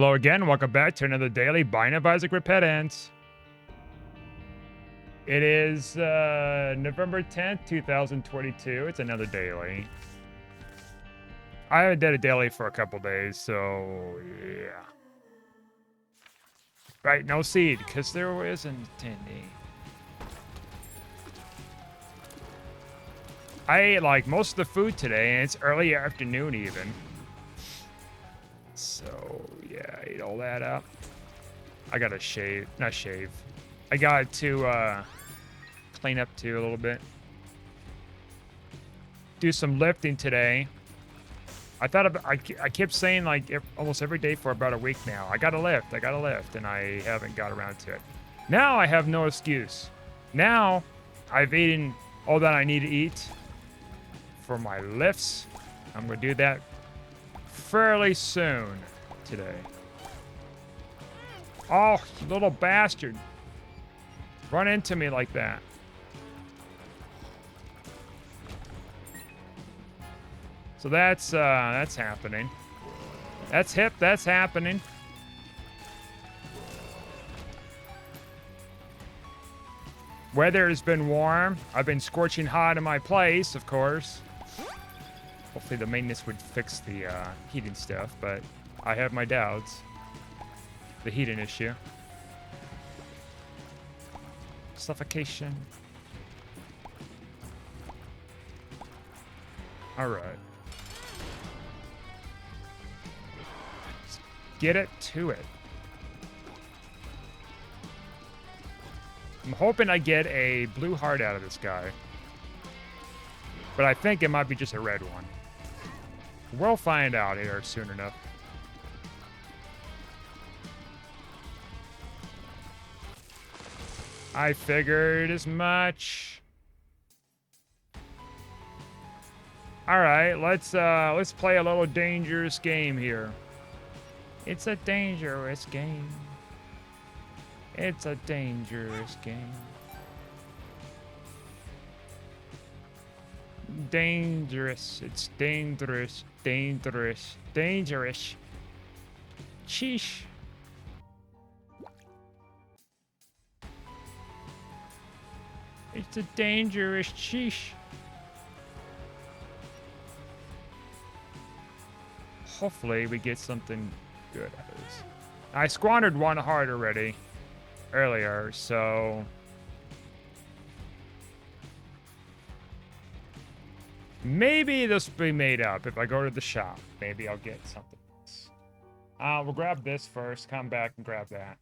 Hello again, welcome back to another daily Binding of Isaac Repentance. It is November 10th, 2022. It's another daily. I haven't done a daily for a couple days, so yeah. Right, no seed, because there isn't any. I ate like most of the food today, and it's early afternoon even. So yeah, I ate all that up. I gotta shave, not shave. I got to clean up too a little bit. Do some lifting today. I thought I kept saying like almost every day for about a week now. I gotta lift, and I haven't got around to it. Now I have no excuse. Now I've eaten all that I need to eat for my lifts. I'm gonna do that fairly soon today. Oh, you little bastard. Run into me like that. So that's happening. That's happening. Weather has been warm. I've been scorching hot in my place, of course. Hopefully the maintenance would fix the heating stuff, but I have my doubts. The heating issue. Suffocation. All right. Get it to it. I'm hoping I get a blue heart out of this guy. But I think it might be just a red one. We'll find out here soon enough. I figured as much. All right, let's play a little dangerous game here. It's a dangerous game. It's a dangerous game. Dangerous. It's dangerous. Dangerous. Dangerous. Sheesh. It's a dangerous sheesh. Hopefully we get something good out of this. I squandered one heart already earlier, so maybe this will be made up. If I go to the shop, maybe I'll get something else. We'll grab this first, come back and grab that.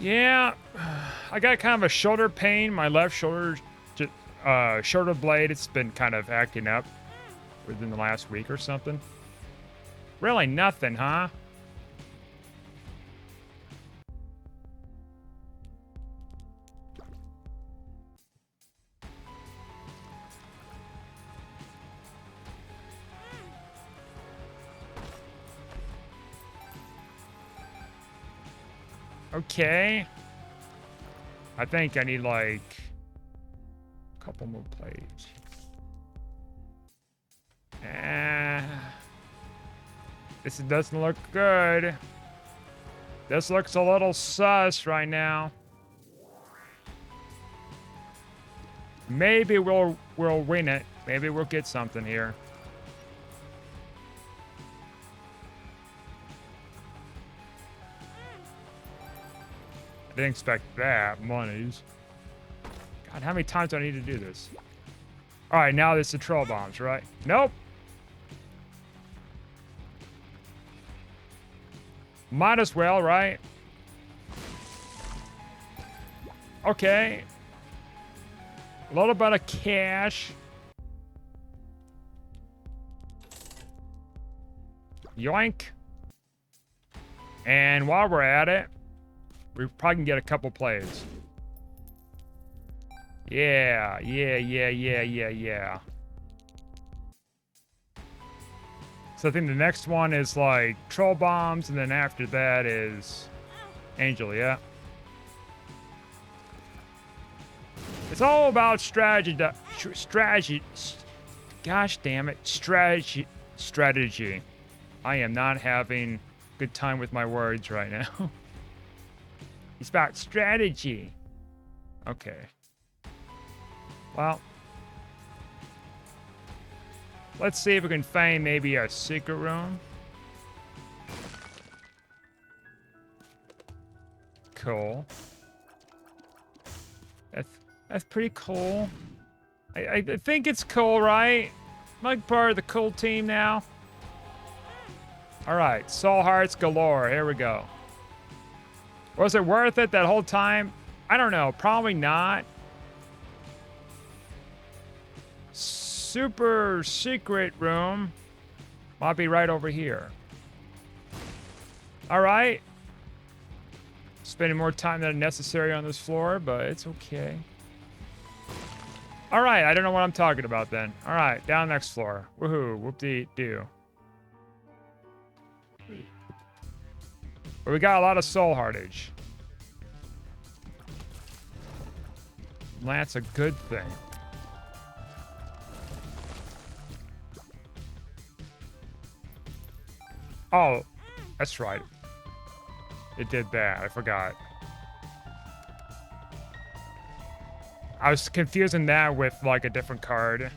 Yeah, I got kind of a shoulder pain. My left shoulder, shoulder blade, it's been kind of acting up within the last week or something. Really nothing, huh? Okay. I think I need like a couple more plates. This doesn't look good. This looks a little sus right now. Maybe we'll win it. Maybe we'll get something here. I didn't expect that. Monies. God, how many times do I need to do this? All right, now this is the troll bombs, right? Nope. Might as well, right? Okay. A little bit of cash. Yoink. And while we're at it, we probably can get a couple plays. Yeah. So I think the next one is like troll bombs, and then after that is Angel, yeah. It's all about strategy. Gosh damn it. Strategy. I am not having a good time with my words right now. It's about strategy. Okay. Well, let's see if we can find maybe a secret room. Cool. That's pretty cool. I think it's cool, right? I'm like part of the cool team now. All right, soul hearts galore. Here we go. Was it worth it that whole time? I don't know. Probably not. Super secret room might be right over here. All right. Spending more time than necessary on this floor, but it's okay. All right, I don't know what I'm talking about then. All right, down next floor. Woohoo, whoop-de-doo. But we got a lot of soul heartage. That's a good thing. Oh, that's right. It did that. I forgot. I was confusing that with like a different card.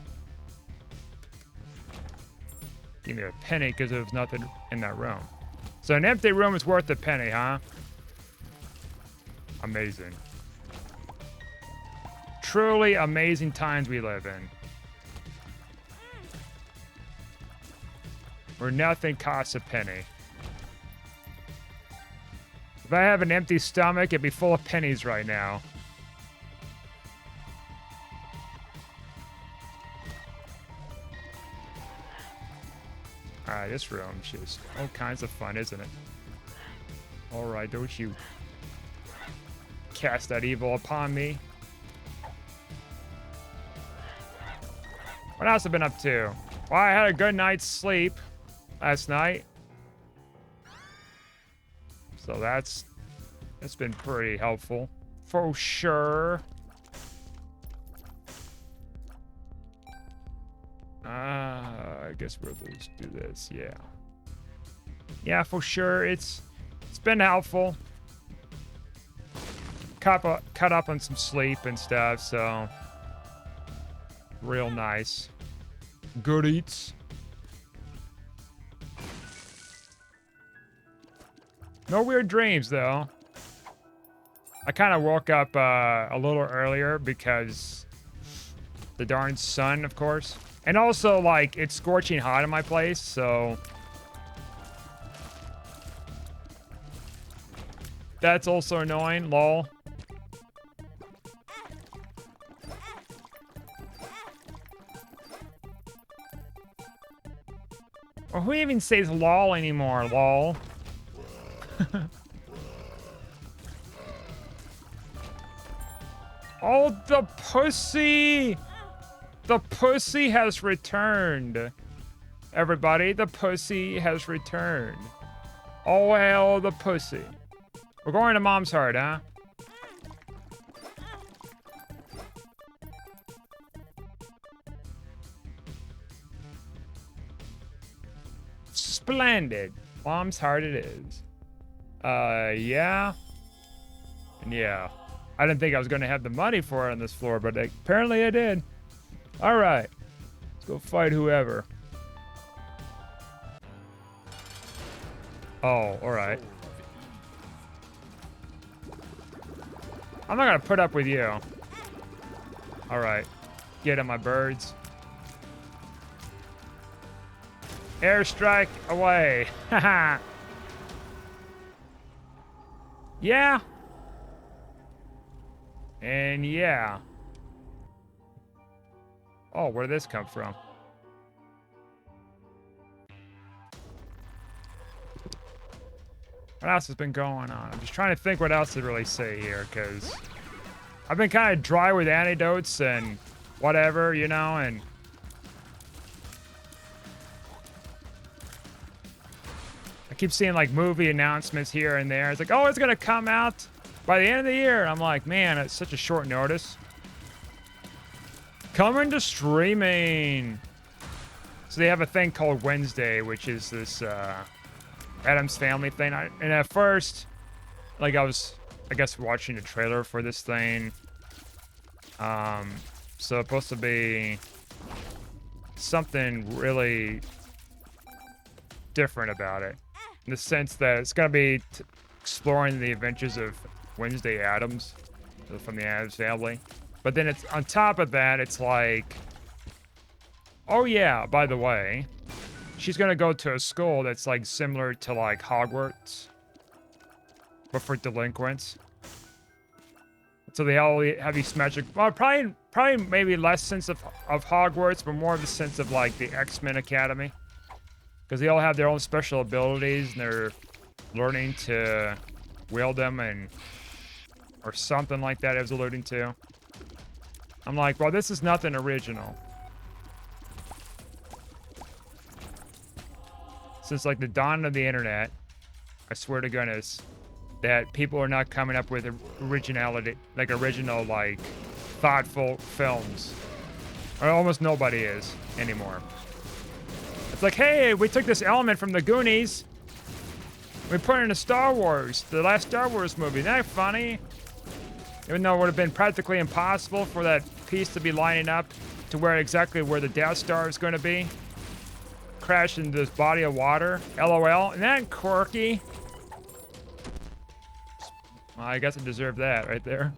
Give me a penny because there was nothing in that room. So an empty room is worth a penny, huh? Amazing. Truly amazing times we live in. Where nothing costs a penny. If I have an empty stomach, it'd be full of pennies right now. Alright, this room's just all kinds of fun, isn't it? Alright, don't you cast that evil upon me. What else have I been up to? Well, I had a good night's sleep last night. So that's been pretty helpful. For sure. I guess we'll just do this, yeah. Yeah, for sure. It's been helpful. Cut up on some sleep and stuff, so real nice. Good eats. No weird dreams, though. I kind of woke up a little earlier because the darn sun, of course. And also, like, it's scorching hot in my place, so that's also annoying, lol. Or who even says lol anymore, lol? Oh, the pussy! The pussy has returned. Everybody, the pussy has returned. Oh, hell, the pussy. We're going to Mom's Heart, huh? Splendid. Mom's Heart it is. Yeah. And yeah. I didn't think I was going to have the money for it on this floor, but apparently I did. All right. Let's go fight whoever. Oh, all right. I'm not going to put up with you. All right. Get at my birds. Airstrike away. Haha. Yeah. And yeah. Oh, where did this come from? What else has been going on? I'm just trying to think what else to really say here, because I've been kind of dry with anecdotes and whatever, you know, and I keep seeing like movie announcements here and there. It's like, oh, it's going to come out by the end of the year. And I'm like, man, it's such a short notice. Coming to streaming. So they have a thing called Wednesday, which is this Addams Family thing. And at first, like I was, I guess, watching the trailer for this thing. So it's supposed to be something really different about it, in the sense that it's gonna be exploring the adventures of Wednesday Addams from the Addams Family. But then it's on top of that, it's like, oh yeah, by the way, she's gonna go to a school that's like similar to like Hogwarts, but for delinquents. So they all have these magic, well, probably maybe less sense of Hogwarts, but more of the sense of like the X-Men Academy. Because they all have their own special abilities and they're learning to wield them or something like that I was alluding to. I'm like, well, this is nothing original. Since like the dawn of the internet, I swear to goodness, that people are not coming up with originality, like original, like thoughtful films. Or almost nobody is anymore. It's like, hey, we took this element from the Goonies. We put it into Star Wars, the last Star Wars movie. Isn't that funny? Even though it would have been practically impossible for that piece to be lining up to exactly where the Death Star is going to be. Crash into this body of water. LOL. Isn't that quirky? Well, I guess I deserve that right there.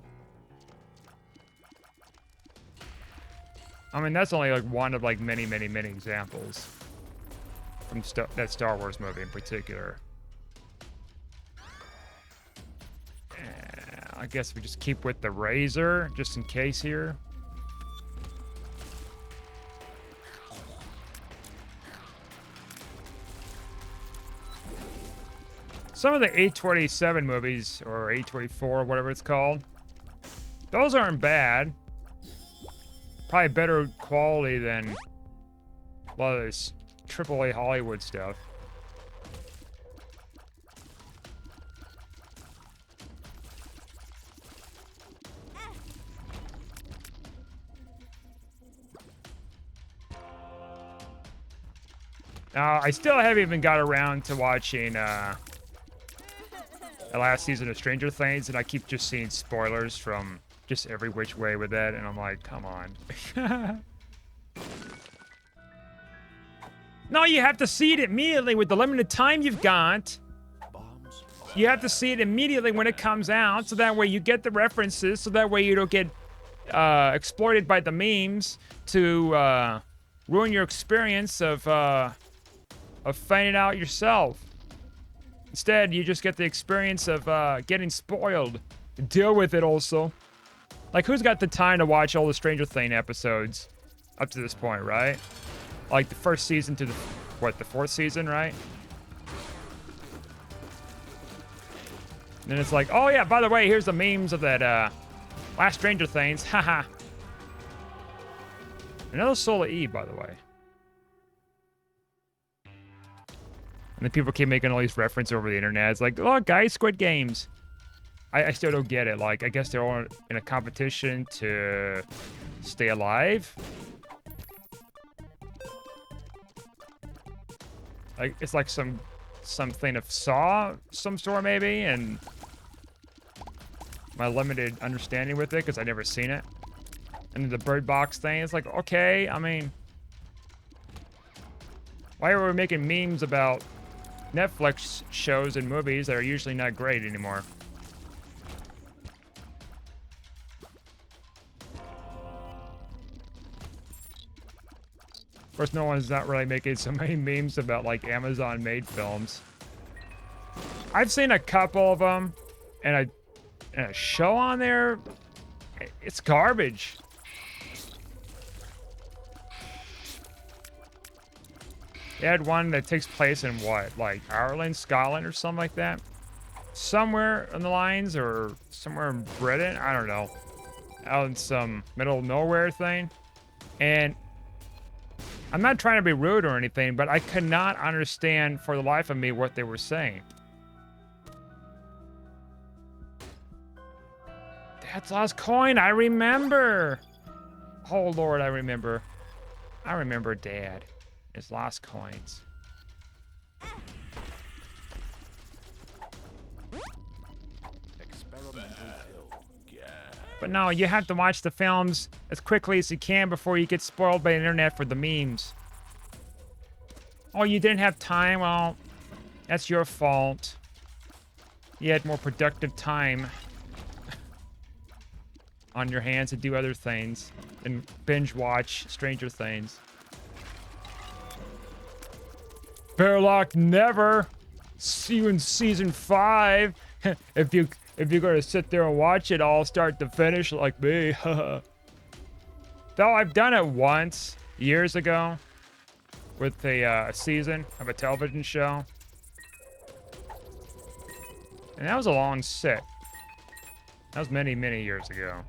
I mean, that's only like one of like many, many, many examples from that Star Wars movie in particular. I guess we just keep with the razor, just in case here. Some of the A27 movies, or A24, whatever it's called, those aren't bad. Probably better quality than a lot of this AAA Hollywood stuff. I still haven't even got around to watching the last season of Stranger Things, and I keep just seeing spoilers from just every which way with that, and I'm like, come on. No, you have to see it immediately with the limited time you've got. You have to see it immediately when it comes out, so that way you get the references, so that way you don't get exploited by the memes to ruin your experience of finding out yourself. Instead, you just get the experience of getting spoiled. Deal with it also. Like, who's got the time to watch all the Stranger Things episodes up to this point, right? Like the first season to the fourth season, right? And then it's like, oh yeah, by the way, here's the memes of that last Stranger Things. Haha. Another Soul of Eve, by the way. And then people keep making all these references over the internet. It's like, oh, guys, Squid Games. I still don't get it. Like, I guess they're all in a competition to stay alive. Like, it's like something of Saw, some sort maybe, and my limited understanding with it, because I've never seen it. And then the Bird Box thing, it's like, okay, I mean, why are we making memes about Netflix shows and movies that are usually not great anymore? Of course, no one's not really making so many memes about like Amazon-made films. I've seen a couple of them, and a show on there, it's garbage. They had one that takes place in what, like Ireland, Scotland, or something like that? Somewhere on the lines, or somewhere in Britain, I don't know. Out in some middle of nowhere thing. And I'm not trying to be rude or anything, but I could not understand for the life of me what they were saying. Dad's Lost Coin, I remember. Oh Lord, I remember. I remember Dad. is lost coins. But no, you have to watch the films as quickly as you can before you get spoiled by the internet for the memes. Oh, you didn't have time? Well, that's your fault. You had more productive time on your hands to do other things and binge watch Stranger Things. Bearlock never. See you in season 5. if you're gonna sit there and watch it all start to finish like me. Though I've done it once years ago with a season of a television show, and that was a long sit. That was many years ago.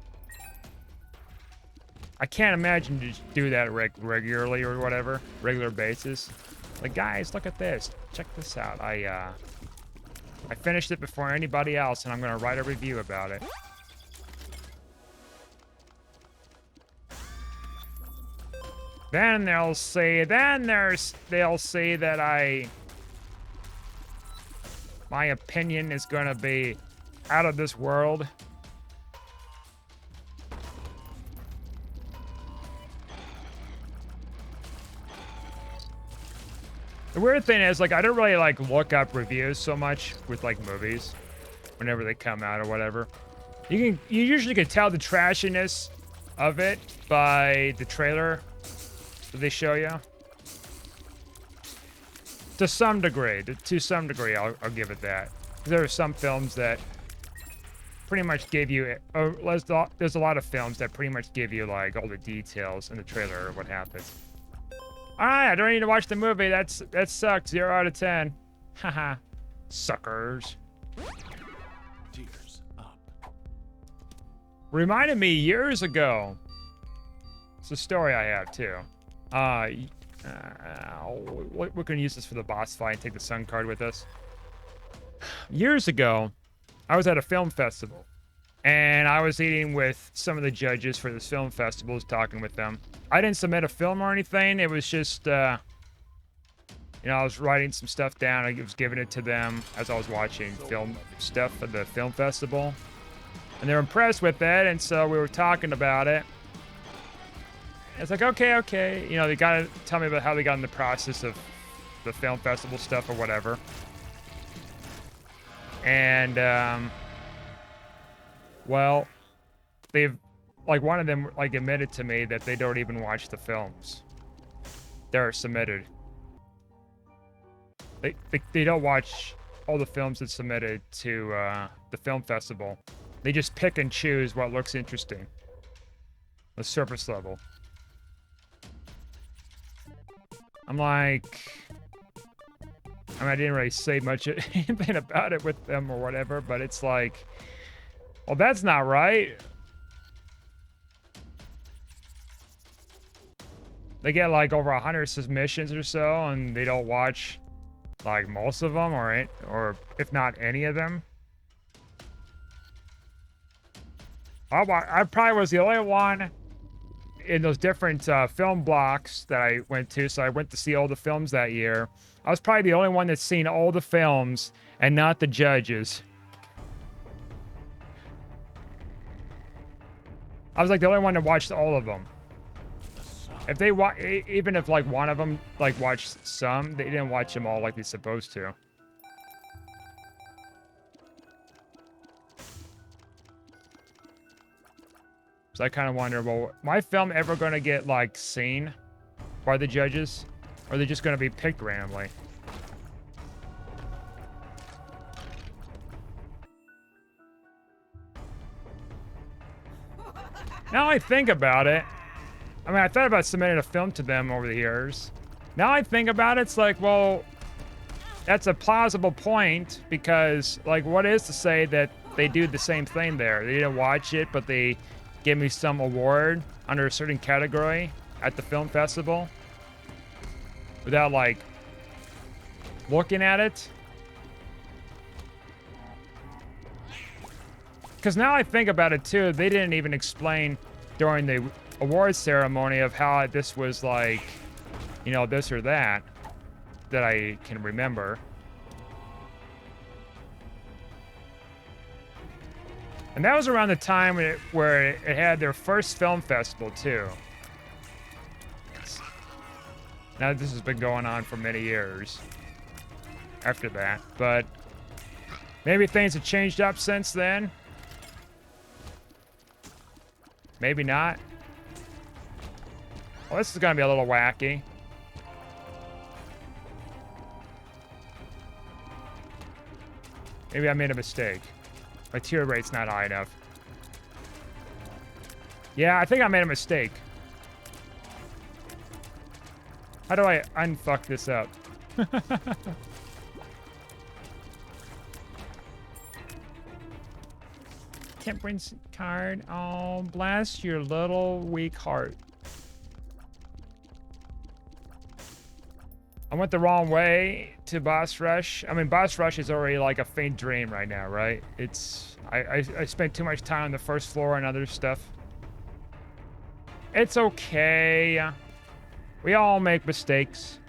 I can't imagine to just do that regularly or whatever, regular basis. Like, guys, look at this. Check this out. I finished it before anybody else, and I'm gonna write a review about it. Then they'll say that my opinion is gonna be out of this world. The weird thing is, like, I don't really, like, look up reviews so much with, like, movies whenever they come out or whatever. You usually can tell the trashiness of it by the trailer that they show you. To some degree, I'll give it that. There are some films that pretty much give you, there's a lot of films that pretty much give you, like, all the details in the trailer of what happens. Alright, I don't need to watch the movie. That sucks. 0 out of 10. Haha. Suckers. Tears up. Reminded me years ago. It's a story I have too. We're gonna use this for the boss fight and take the sun card with us. Years ago, I was at a film festival. And I was eating with some of the judges for this film festival, talking with them. I didn't submit a film or anything. It was just, I was writing some stuff down. I was giving it to them as I was watching film stuff at the film festival. And they were impressed with it, and so we were talking about it. It's like, okay. They got to tell me about how they got in the process of the film festival stuff or whatever. And, well, one of them, admitted to me that they don't even watch the films that are submitted. They don't watch all the films that's submitted to the film festival. They just pick and choose what looks interesting. The surface level. I'm like... I didn't really say much anything about it with them or whatever, but it's like... Well, that's not right. They get like over 100 submissions or so, and they don't watch like most of them, or if not any of them. I probably was the only one in those different film blocks that I went to. So I went to see all the films that year. I was probably the only one that's seen all the films and not the judges. I was like the only one that watched all of them. If they even if like one of them like watched some, they didn't watch them all like they're supposed to. So I kind of wonder, well, my film ever gonna get like seen by the judges, or are they just gonna be picked randomly? Now I think about it. I thought about submitting a film to them over the years. Now I think about it, it's like, well, that's a plausible point, because, like, what is to say that they do the same thing there? They didn't watch it, but they give me some award under a certain category at the film festival without, like, looking at it. Because now I think about it, too, they didn't even explain during the awards ceremony of how this was, like, you know, this or that that I can remember. And that was around the time where it had their first film festival, too. Now, this has been going on for many years after that, but maybe things have changed up since then. Maybe not. Well, this is going to be a little wacky. Maybe I made a mistake. My tear rate's not high enough. Yeah, I think I made a mistake. How do I unfuck this up? Temperance card. Oh, bless your little weak heart. I went the wrong way to Boss Rush. I mean, Boss Rush is already like a faint dream right now, right? It's... I spent too much time on the first floor and other stuff. It's okay. We all make mistakes.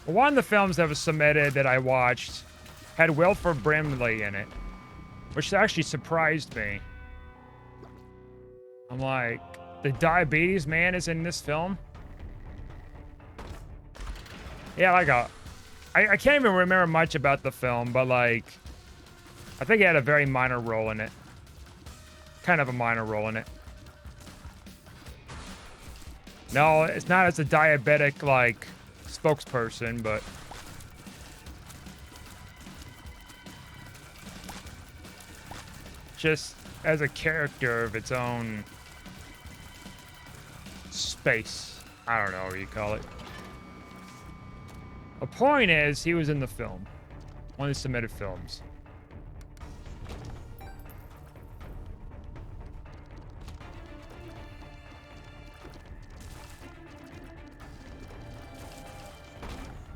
One of the films that was submitted that I watched had Wilford Brimley in it, which actually surprised me. I'm like, the diabetes man is in this film? Yeah, like I can't even remember much about the film, but like, I think he had a very minor role in it. Kind of a minor role in it. No, it's not as a diabetic, like, spokesperson, but... just as a character of its own space. I don't know what you call it. The point is, he was in the film. One of the submitted films.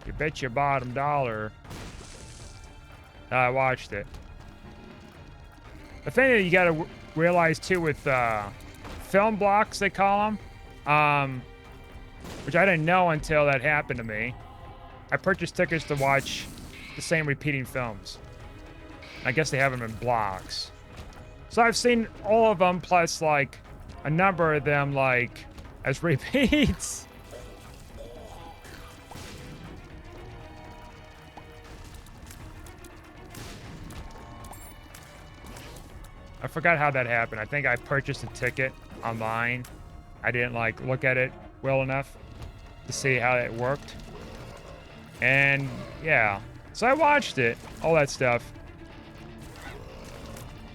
You bet your bottom dollar I watched it. The thing that you gotta realize too with film blocks, they call them, which I didn't know until that happened to me. I purchased tickets to watch the same repeating films. I guess they have them in blocks. So I've seen all of them, plus like a number of them like as repeats. I forgot how that happened. I think I purchased a ticket online. I didn't like look at it well enough to see how it worked. And yeah, so I watched it, all that stuff.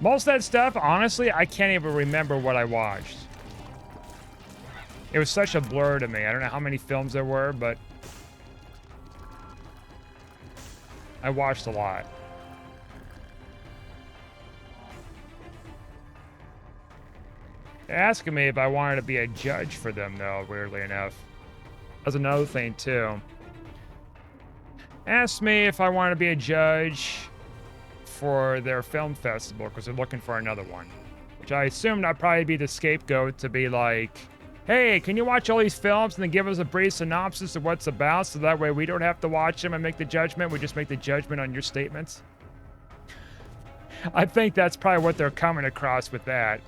Most of that stuff, honestly, I can't even remember what I watched. It was such a blur to me. I don't know how many films there were, but I watched a lot. They're asking me if I wanted to be a judge for them, though, weirdly enough. That's another thing, too. Asked me if I wanted to be a judge for their film festival, because they're looking for another one. Which I assumed I'd probably be the scapegoat to be like, hey, can you watch all these films and then give us a brief synopsis of what's about, so that way we don't have to watch them and make the judgment, we just make the judgment on your statements? I think that's probably what they're coming across with that.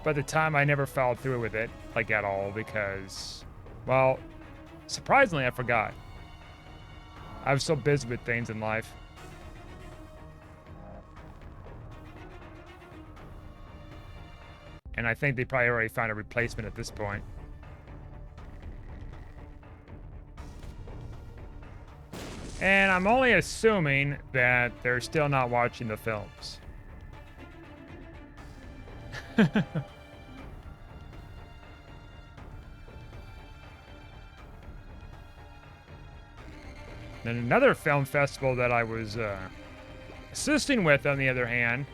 By the time I never followed through with it, like at all, because, well, surprisingly, I forgot. I was so busy with things in life. And I think they probably already found a replacement at this point. And I'm only assuming that they're still not watching the films. Then another film festival that I was assisting with, on the other hand,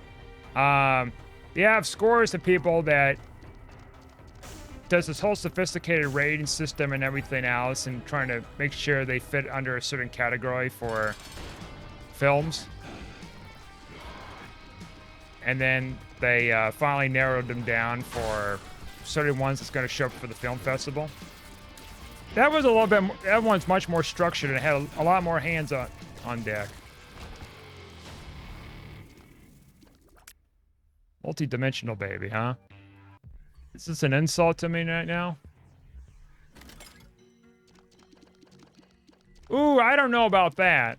they have scores of people that does this whole sophisticated rating system and everything else, and trying to make sure they fit under a certain category for films. And then they finally narrowed them down for certain ones that's going to show up for the film festival. That was a little bit. That one's much more structured and had a lot more hands on deck. Multi-dimensional baby, huh? Is this an insult to me right now? Ooh, I don't know about that.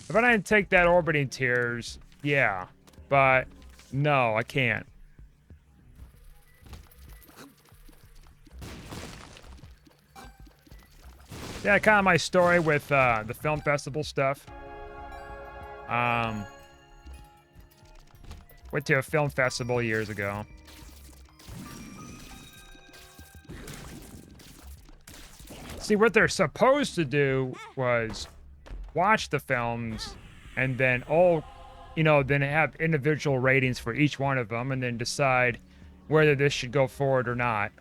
If I didn't take that orbiting tears, yeah. But no, I can't. Yeah, kind of my story with the film festival stuff. Went to a film festival years ago. See, what they're supposed to do was watch the films and then then have individual ratings for each one of them and then decide whether this should go forward or not.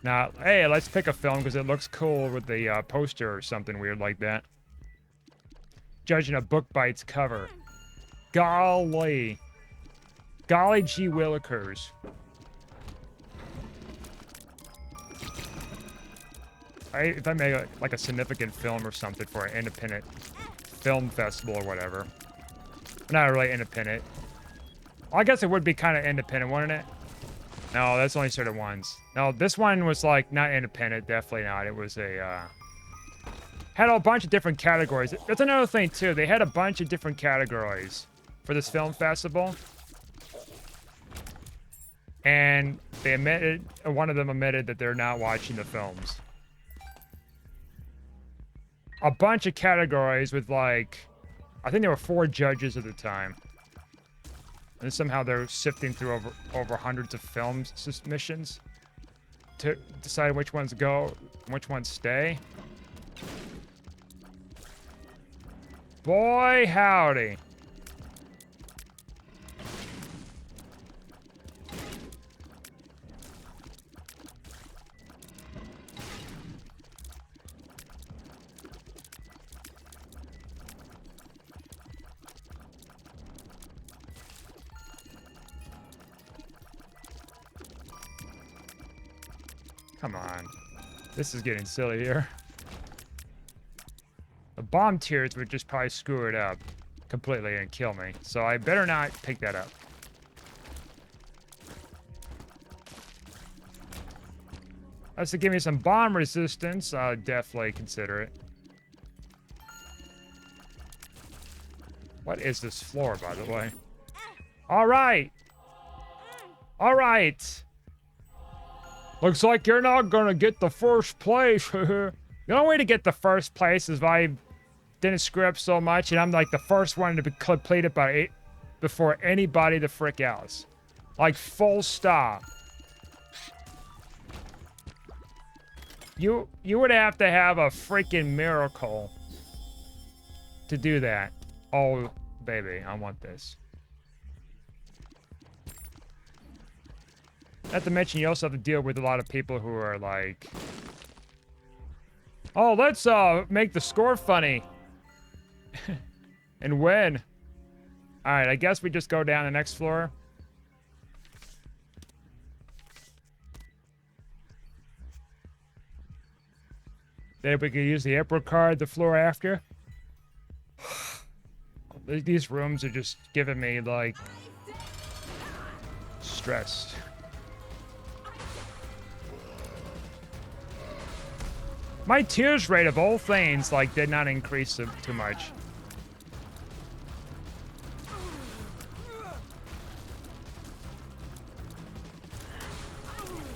Now, hey, let's pick a film because it looks cool with the poster or something weird like that. Judging a book by its cover. Golly. Golly gee willikers. If I make like a significant film or something for an independent film festival or whatever. Not really independent. Well, I guess it would be kind of independent, wouldn't it? No, that's only certain ones. No, this one was like not independent, definitely not. It was a had a bunch of different categories. That's another thing too. They had a bunch of different categories for this film festival. And they admitted, one of them admitted that they're not watching the films. A bunch of categories with like, I think there were 4 judges at the time. And somehow they're sifting through over hundreds of film submissions to decide which ones go, which ones stay. Boy, howdy. Come on. This is getting silly here. The bomb tiers would just probably screw it up completely and kill me. So I better not pick that up. That's to give me some bomb resistance. I'll definitely consider it. What is this floor, by the way? All right. All right. Looks like you're not gonna get the first place. The only way to get the first place is if I didn't screw up so much and I'm like the first one to be completed by before anybody the frick else. Like full stop. You would have to have a freaking miracle to do that. Oh, baby, I want this. Not to mention, you also have to deal with a lot of people who are like, oh, let's make the score funny. And win. All right, I guess we just go down the next floor. Then we could use the April card the floor after. These rooms are just giving me like stress. My tears rate of all things like did not increase too much.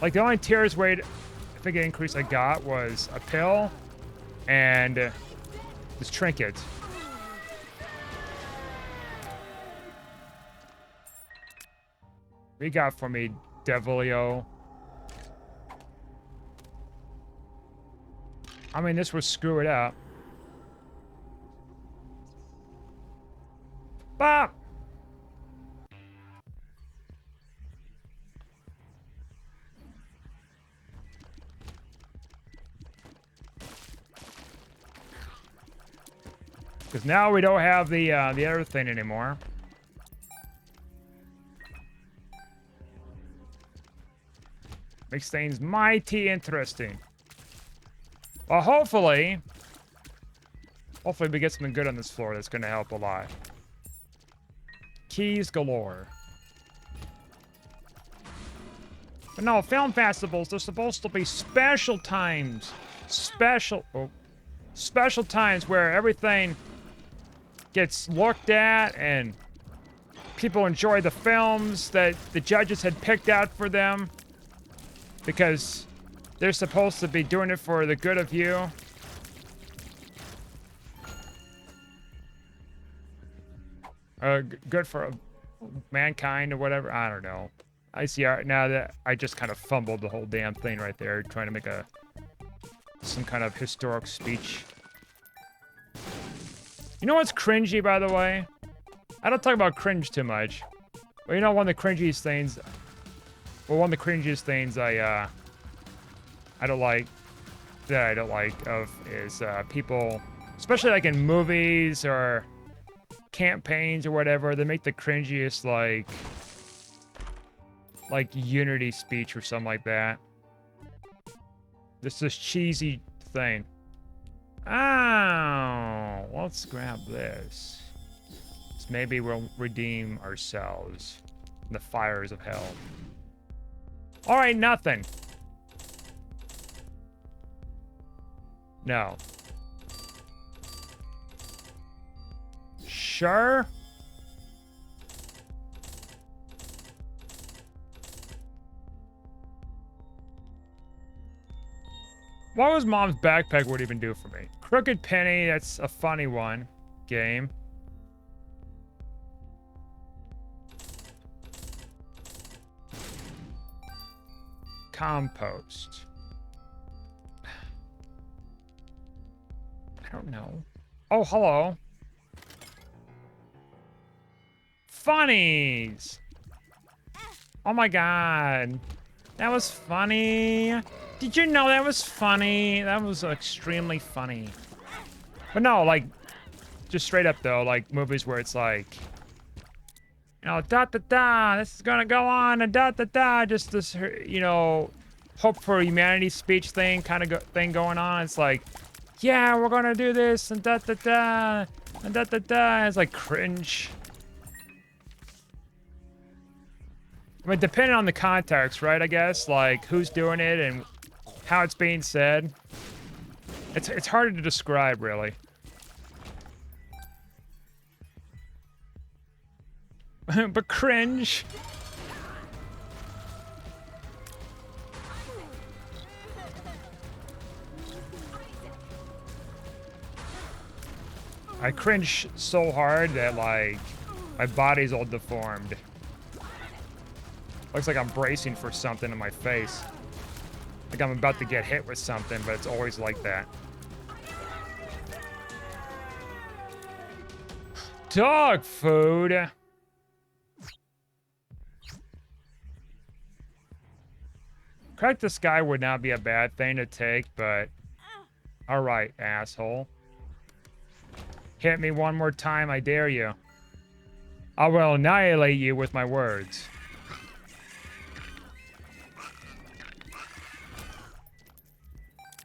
Like the only tears rate, I think, increase I got was a pill and this trinket. What you got for me, Devilio? I mean, this would screw it up. Bop! Because now we don't have the other thing anymore. Makes things mighty interesting. Well, hopefully we get something good on this floor that's going to help a lot. Keys galore. But no, film festivals, they're supposed to be special times. Special times where everything gets looked at and people enjoy the films that the judges had picked out for them. Because they're supposed to be doing it for the good of you. Good for mankind or whatever. I don't know. I see now that I just kind of fumbled the whole damn thing right there, trying to make some kind of historic speech. You know what's cringy, by the way? I don't talk about cringe too much. But you know, one of the cringiest things. Well, one of the cringiest things I don't like of is people, especially like in movies or campaigns or whatever, they make the cringiest like unity speech or something like that. This cheesy thing. Oh, let's grab this. So maybe we'll redeem ourselves from the fires of hell. All right, nothing. No. Sure. What was Mom's backpack would even do for me? Crooked Penny, that's a funny one. Game. Compost. I don't know. Oh, hello. Funnies. Oh my god. That was funny. Did you know that was funny? That was extremely funny. But no, like, just straight up though, like movies where it's like, you know, da-da-da, this is gonna go on, and da-da-da, just this, you know, hope for humanity speech thing kind of thing going on. It's like, yeah, we're gonna do this, and da-da-da, and da-da-da. It's like cringe. I mean, depending on the context, right, I guess, like who's doing it and how it's being said. It's harder to describe, really. But cringe. I cringe so hard that, like, my body's all deformed. Looks like I'm bracing for something in my face. Like I'm about to get hit with something, but it's always like that. Dog food. Crack the sky would not be a bad thing to take, but... Alright, asshole. Hit me one more time, I dare you. I will annihilate you with my words.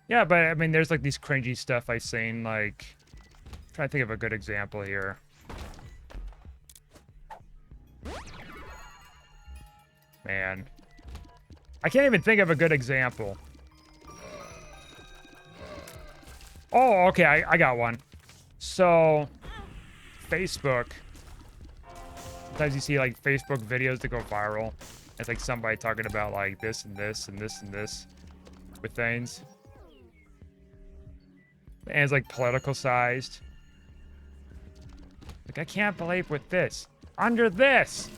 Yeah, but I mean, there's like these cringy stuff I've seen, like... I'm trying to think of a good example here. Man. I can't even think of a good example. Oh, okay, I got one. So, Facebook. Sometimes you see like Facebook videos that go viral. It's like somebody talking about like this and this and this and this with things. And it's like political sized. Like, I can't believe with this. Under this.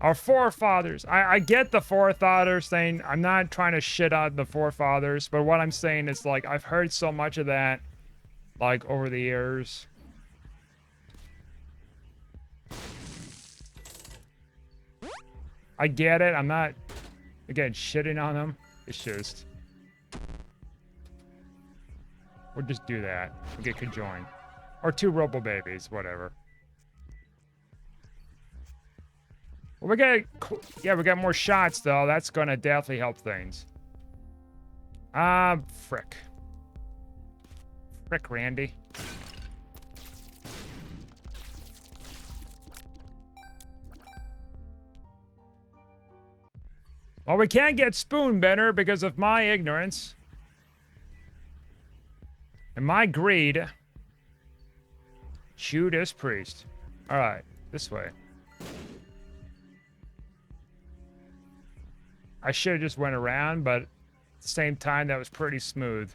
Our forefathers. I get the forefathers thing. I'm not trying to shit on the forefathers, but what I'm saying is like I've heard so much of that like over the years. I get it. I'm not again shitting on them. It's just We'll just do that. We'll get conjoined. Or 2 robo babies, whatever. Well, we got more shots though. That's gonna definitely help things. Frick. Frick, Randy. Well, we can't get Spoonbender because of my ignorance. And my greed. Judas Priest. Alright, this way. I should have just went around, but at the same time, that was pretty smooth.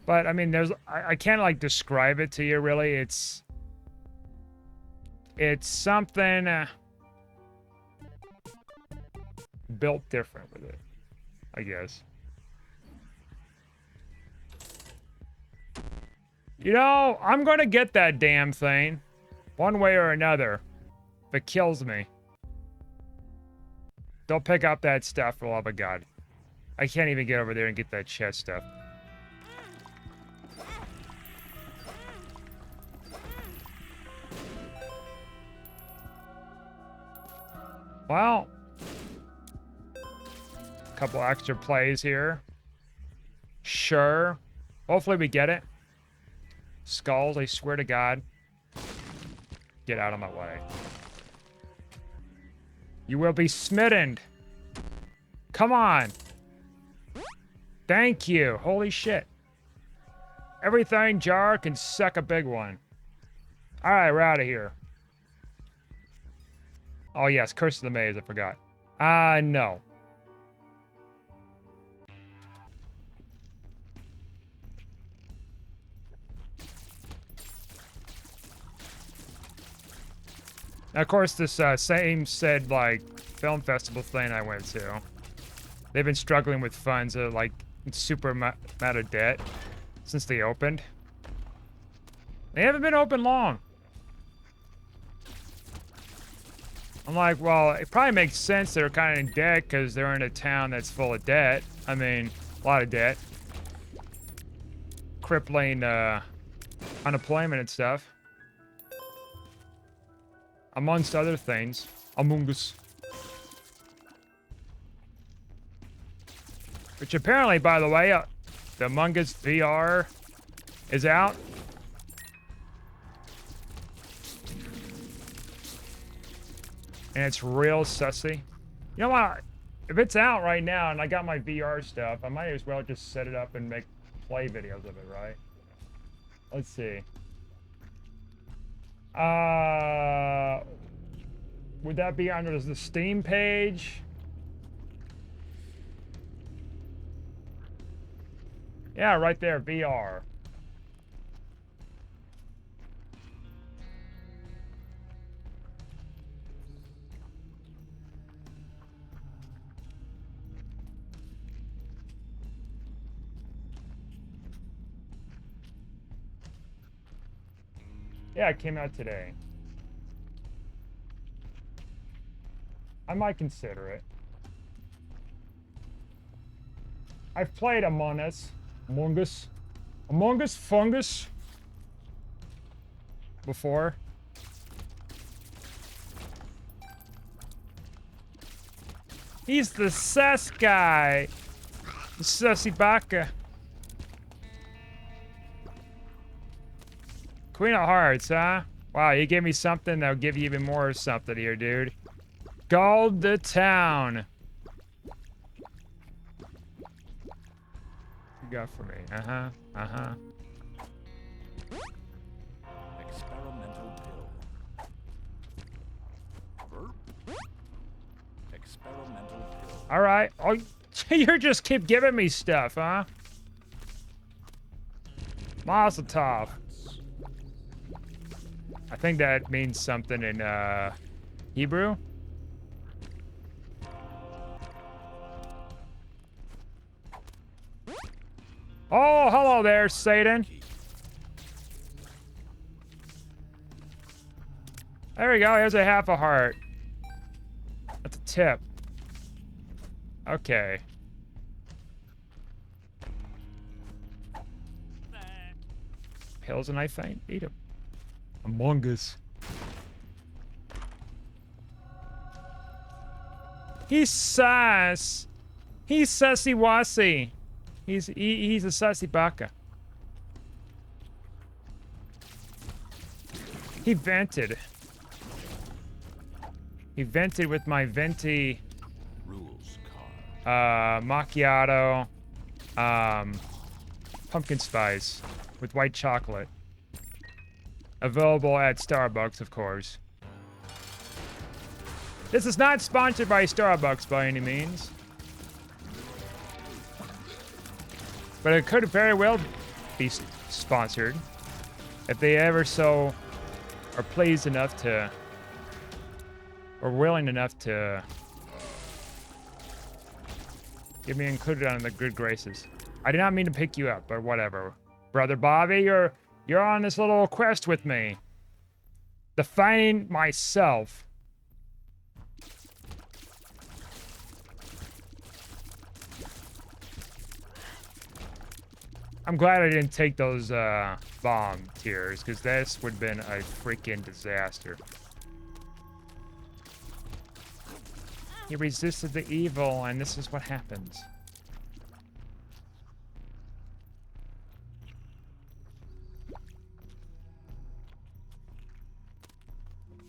But, I mean, I can't, like, describe it to you, really. It's something built different with it, I guess. You know, I'm gonna get that damn thing. One way or another. If it kills me. Don't pick up that stuff, for the love of God. I can't even get over there and get that chest stuff. Well. A couple extra plays here. Sure. Hopefully we get it. Skulls, I swear to God. Get out of my way. You will be smitten. Come on. Thank you. Holy shit. Everything jar can suck a big one. Alright, we're out of here. Oh yes, Curse of the Maze, I forgot. No. Now, of course, this same said, like, film festival thing I went to. They've been struggling with funds, like, super amount of debt since they opened. They haven't been open long. I'm like, well, it probably makes sense they're kind of in debt because they're in a town that's full of debt. I mean, a lot of debt. Crippling unemployment and stuff. Amongst other things. Among Us. Which apparently, by the way, the Among Us VR is out. And it's real sussy. You know what? If it's out right now and I got my VR stuff, I might as well just set it up and make play videos of it, right? Let's see. Would that be under the Steam page? Yeah, right there, VR. Yeah, it came out today. I might consider it. I've played Among Us. Among Us. Among Us Fungus. Before. He's the sus guy. The sussy baka. Queen of Hearts, huh? Wow, you gave me something that'll give you even more something here, dude. Gold the town. What you got for me? Uh-huh. Uh-huh. Experimental pill. Experimental pill. All right. Oh, you just keep giving me stuff, huh? Mazel tov. I think that means something in Hebrew. Oh, hello there, Satan. There we go. Here's a half a heart. That's a tip. Okay. Pills and I faint. Eat them. Among Us. He's sass. He's sassy wassy. He's a sassy baka. He vented. He vented with my venti Rules card. macchiato, pumpkin spice with white chocolate. Available at Starbucks, of course. This is not sponsored by Starbucks by any means. But it could very well be sponsored if they ever so are pleased enough to, or willing enough to get me included on the good graces. I did not mean to pick you up, but whatever. Brother Bobby, you're on this little quest with me. Defining myself. I'm glad I didn't take those bomb tiers, because this would have been a freaking disaster. He resisted the evil, and this is what happens.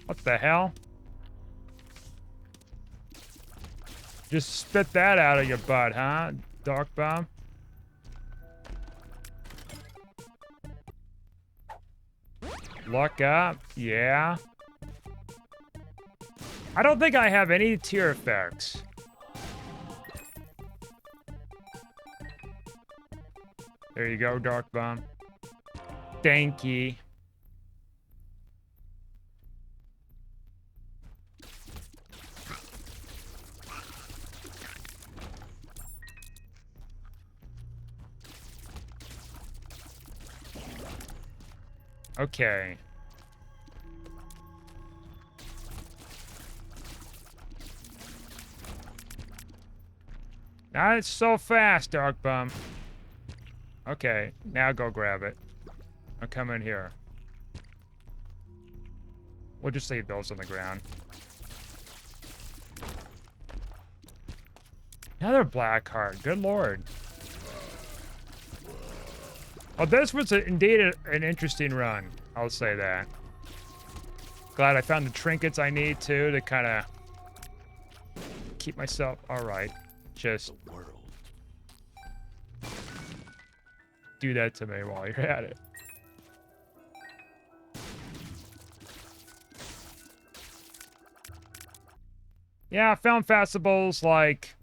What the hell? Just spit that out of your butt, huh, Dark Bomb? Luck up, yeah. I don't think I have any tier effects. There you go, Dark Bomb. Thank you. Okay. Not so fast, Dark Bum. Okay, now go grab it. I'll come in here. We'll just leave those on the ground. Another black heart. Good lord. Well, this was indeed an interesting run. I'll say that. Glad I found the trinkets I need to kind of keep myself alright. Just The world. do that to me while you're at it. Yeah, film festivals, like,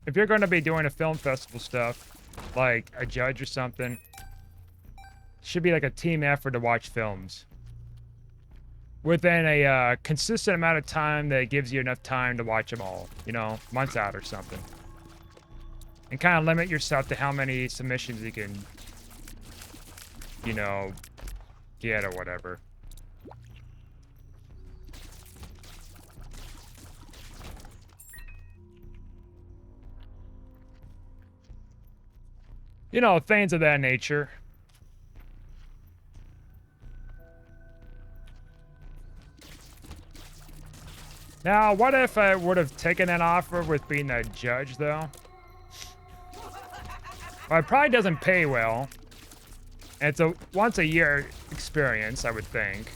if you're going to be doing a film festival stuff, like a judge or something, should be like a team effort to watch films within a consistent amount of time that gives you enough time to watch them all, you know, months out or something, and kind of limit yourself to how many submissions you can, you know, get or whatever. You know, things of that nature. Now, what if I would have taken an offer with being a judge, though? Well, it probably doesn't pay well. It's a once-a-year experience, I would think.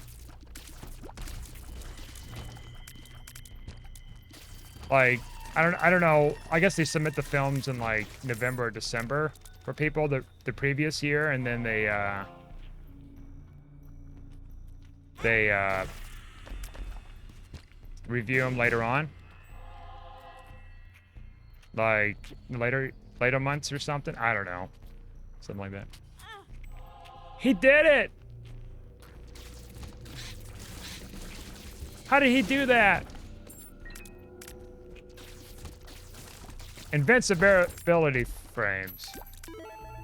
Like, I don't know. I guess they submit the films in like November or December for people the previous year, and then they review them later on, like later months or something. I don't know, something like that. He did it! How did he do that? Invincibility frames.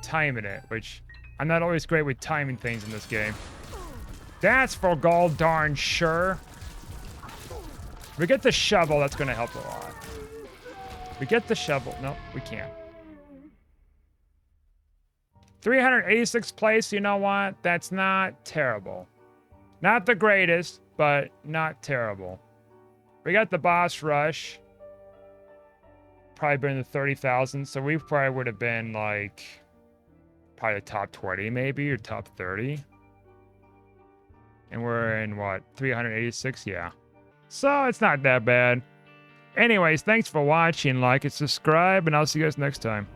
Timing it, which I'm not always great with timing things in this game. That's for gall darn sure. We get the shovel, that's gonna help a lot. We get the shovel. Nope, we can't. 386th place, you know what? That's not terrible. Not the greatest, but not terrible. We got the boss rush. Probably been in the 30,000, so we probably would have been like probably top 20 maybe, or top 30. And we're in what, 386? Yeah. So it's not that bad. Anyways, thanks for watching. Like and subscribe, and I'll see you guys next time.